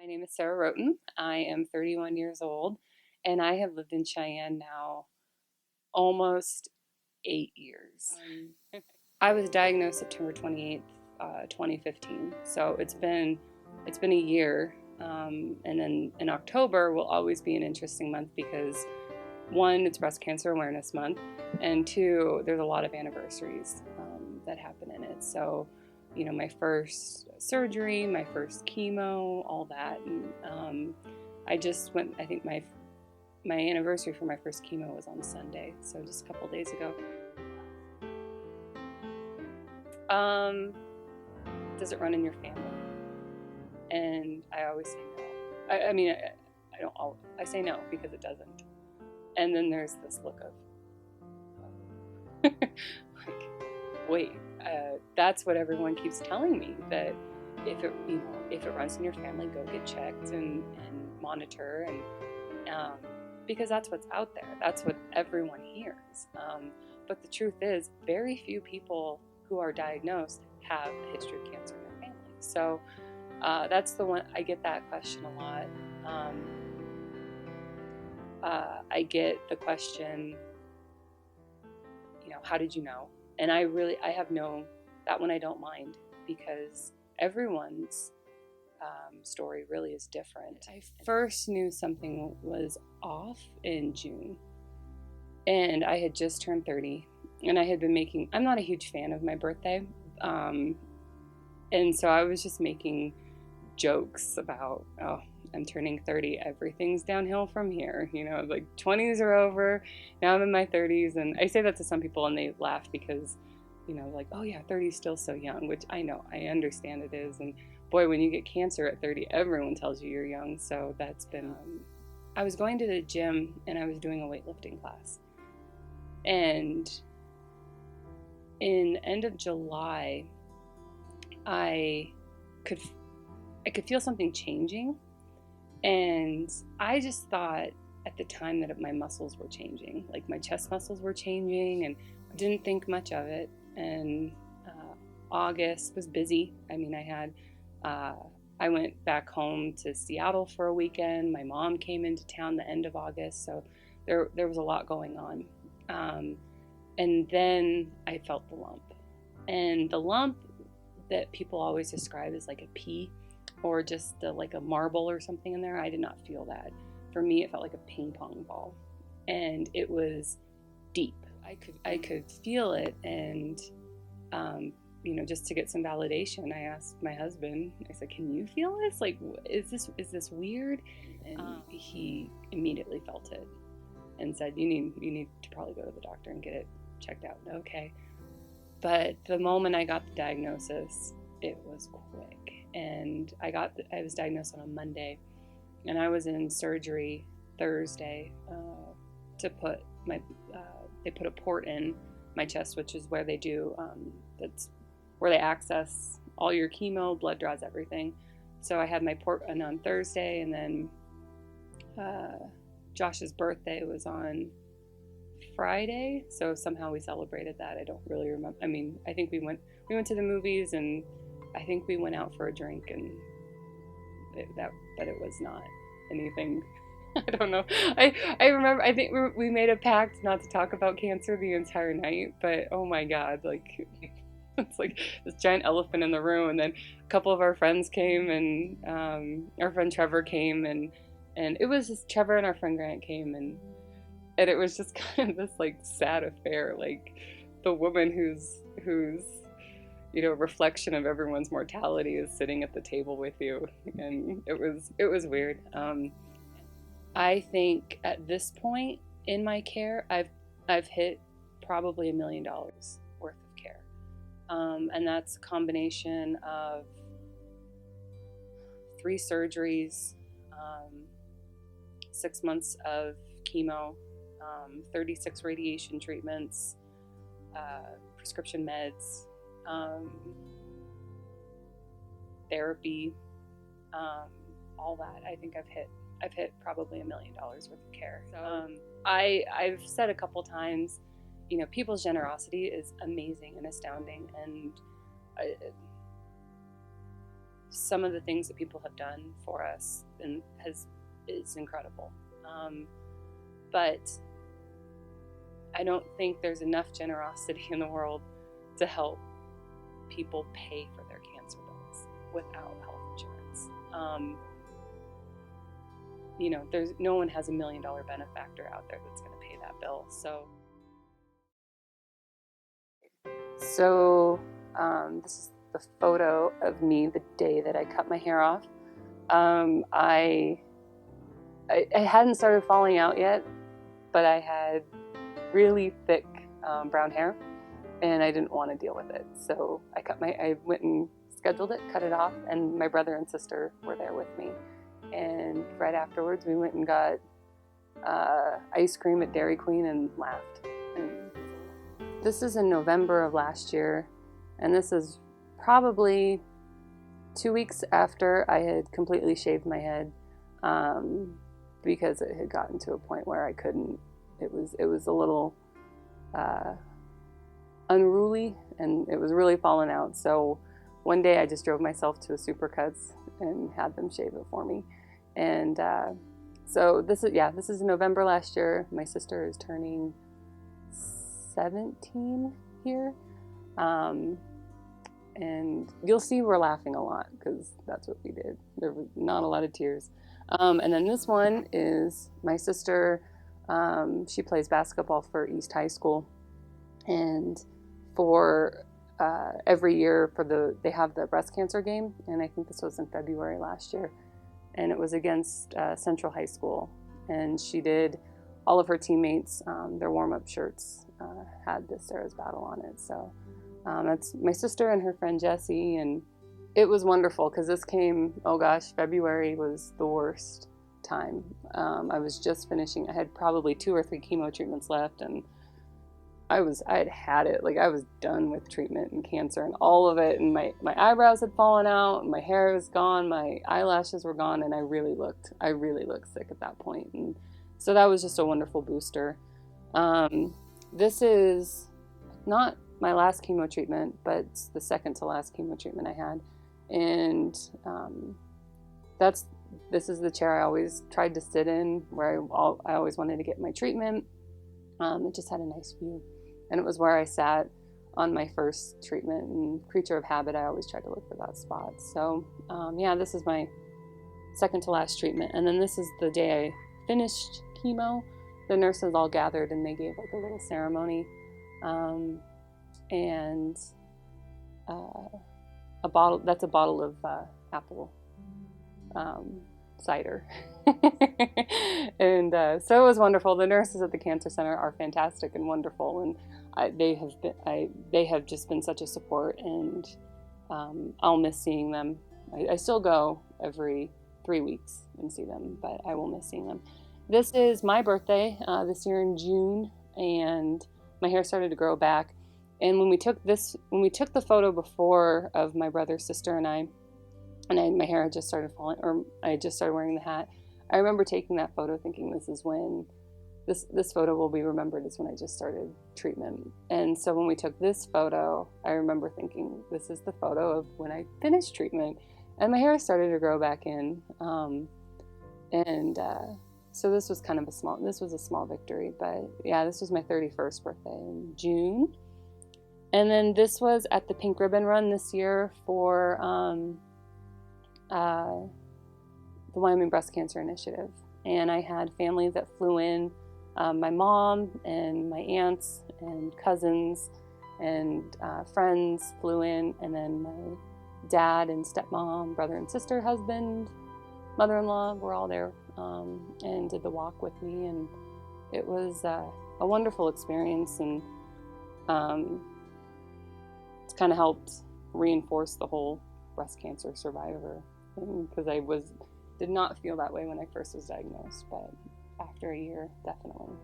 My name is Sara Rhoten. I am 31 years old, and I have lived in Cheyenne now almost 8 years. I was diagnosed September 28th, 2015. So it's been a year, and then in October will always be an interesting month because one, it's Breast Cancer Awareness Month, and two, there's a lot of anniversaries that happen in it. So, my first surgery, my first chemo, all that, and I just went. I think my anniversary for my first chemo was on Sunday, so just a couple days ago. Does it run in your family? And I always say no. I don't. I say no because it doesn't. And then there's this look of, like, wait, that's what everyone keeps telling me, that if it runs in your family, go get checked and monitor, and because that's what's out there. That's what everyone hears. But the truth is, very few people who are diagnosed have a history of cancer in their family. So that's the one. I get that question a lot. I get the question, how did you know? And I have that one I don't mind, because everyone's story really is different. I first knew something was off in June, and I had just turned 30, and I'm not a huge fan of my birthday, and so I was just making jokes about, oh, I'm turning 30, everything's downhill from here, like 20s are over, now I'm in my 30s, and I say that to some people and they laugh because, like, oh yeah, 30 is still so young, which I know, I understand it is, and boy, when you get cancer at 30, everyone tells you you're young, so that's been, I was going to the gym and I was doing a weightlifting class, and in end of July, I could feel something changing. And I just thought at the time that my muscles were changing, like my chest muscles were changing, and I didn't think much of it. And August was busy. I went back home to Seattle for a weekend. My mom came into town the end of August, so there was a lot going on. And then I felt the lump. And the lump that people always describe as like a pea, or just like a marble or something in there, I did not feel that. For me, it felt like a ping pong ball, and it was deep. I could feel it, and just to get some validation, I asked my husband. I said, "Can you feel this? Like, is this weird?" And he immediately felt it, and said, "You need to probably go to the doctor and get it checked out." Okay, but the moment I got the diagnosis, it was quick. And I was diagnosed on a Monday, and I was in surgery Thursday to put they put a port in my chest, which is where they do, that's where they access all your chemo, blood draws, everything. So I had my port in on Thursday, and then Josh's birthday was on Friday, so somehow we celebrated that. I don't really remember. I think we went to the movies, and I think we went out for a drink, and but it was not anything. I don't know. I remember. I think we made a pact not to talk about cancer the entire night. But oh my God, like it's like this giant elephant in the room. And then a couple of our friends came, and our friend Trevor came, and it was just Trevor and our friend Grant came, and it was just kind of this like sad affair, like the woman who's reflection of everyone's mortality is sitting at the table with you, and it was weird. I think at this point in my care, I've hit probably $1 million worth of care, and that's a combination of 3 surgeries, 6 months of chemo, 36 radiation treatments, prescription meds, therapy, all that. I think I've hit probably $1 million worth of care. So I've said a couple times, people's generosity is amazing and astounding, and some of the things that people have done for us and is incredible. But I don't think there's enough generosity in the world to help people pay for their cancer bills without health insurance. There's no one has $1 million benefactor out there that's going to pay that bill. So this is the photo of me the day that I cut my hair off. I hadn't started falling out yet, but I had really thick brown hair, and I didn't want to deal with it. So I went and scheduled it, cut it off, and my brother and sister were there with me. And right afterwards, we went and got ice cream at Dairy Queen and laughed. And this is in November of last year, and this is probably 2 weeks after I had completely shaved my head, because it had gotten to a point where I couldn't. It was a little unruly, and it was really falling out. So one day I just drove myself to a Supercuts and had them shave it for me. And so this is November last year. My sister is turning 17 here. And you'll see we're laughing a lot because that's what we did. There was not a lot of tears. And then this one is my sister. She plays basketball for East High School, and for every year they have the breast cancer game, and I think this was in February last year, and it was against Central High School, and she did all of her teammates, their warm-up shirts had the Sarah's Battle on it. So that's my sister and her friend Jessie, and it was wonderful because this came, oh gosh, February was the worst time. I was just finishing. I had probably 2 or 3 chemo treatments left, and I had it. Like, I was done with treatment and cancer and all of it, and my eyebrows had fallen out, and my hair was gone, my eyelashes were gone, and I really looked sick at that point. And so that was just a wonderful booster. This is not my last chemo treatment, but it's the second to last chemo treatment I had, and this is the chair I always tried to sit in, where I always wanted to get my treatment. It just had a nice view, and it was where I sat on my first treatment. And creature of habit, I always tried to look for that spot. So this is my second to last treatment. And then this is the day I finished chemo. The nurses all gathered, and they gave like a little ceremony, and a bottle of apple cider. And so it was wonderful. The nurses at the cancer center are fantastic and wonderful, and they have just been such a support, and I'll miss seeing them. I still go every 3 weeks and see them, but I will miss seeing them. This is my birthday this year in June, and my hair started to grow back. And when we took the photo before of my brother, sister, and my hair had just started falling, or I had just started wearing the hat. I remember taking that photo thinking this is when, this photo will be remembered as when I just started treatment. And so when we took this photo, I remember thinking this is the photo of when I finished treatment, and my hair started to grow back in. So this was a small victory, but yeah, this was my 31st birthday in June. And then this was at the Pink Ribbon Run this year for the Wyoming Breast Cancer Initiative. And I had family that flew in, my mom and my aunts and cousins and friends flew in, and then my dad and stepmom, brother and sister, husband, mother-in-law were all there and did the walk with me, and it was a wonderful experience, and it's kind of helped reinforce the whole breast cancer survivor thing, because I did not feel that way when I first was diagnosed, but after a year, definitely.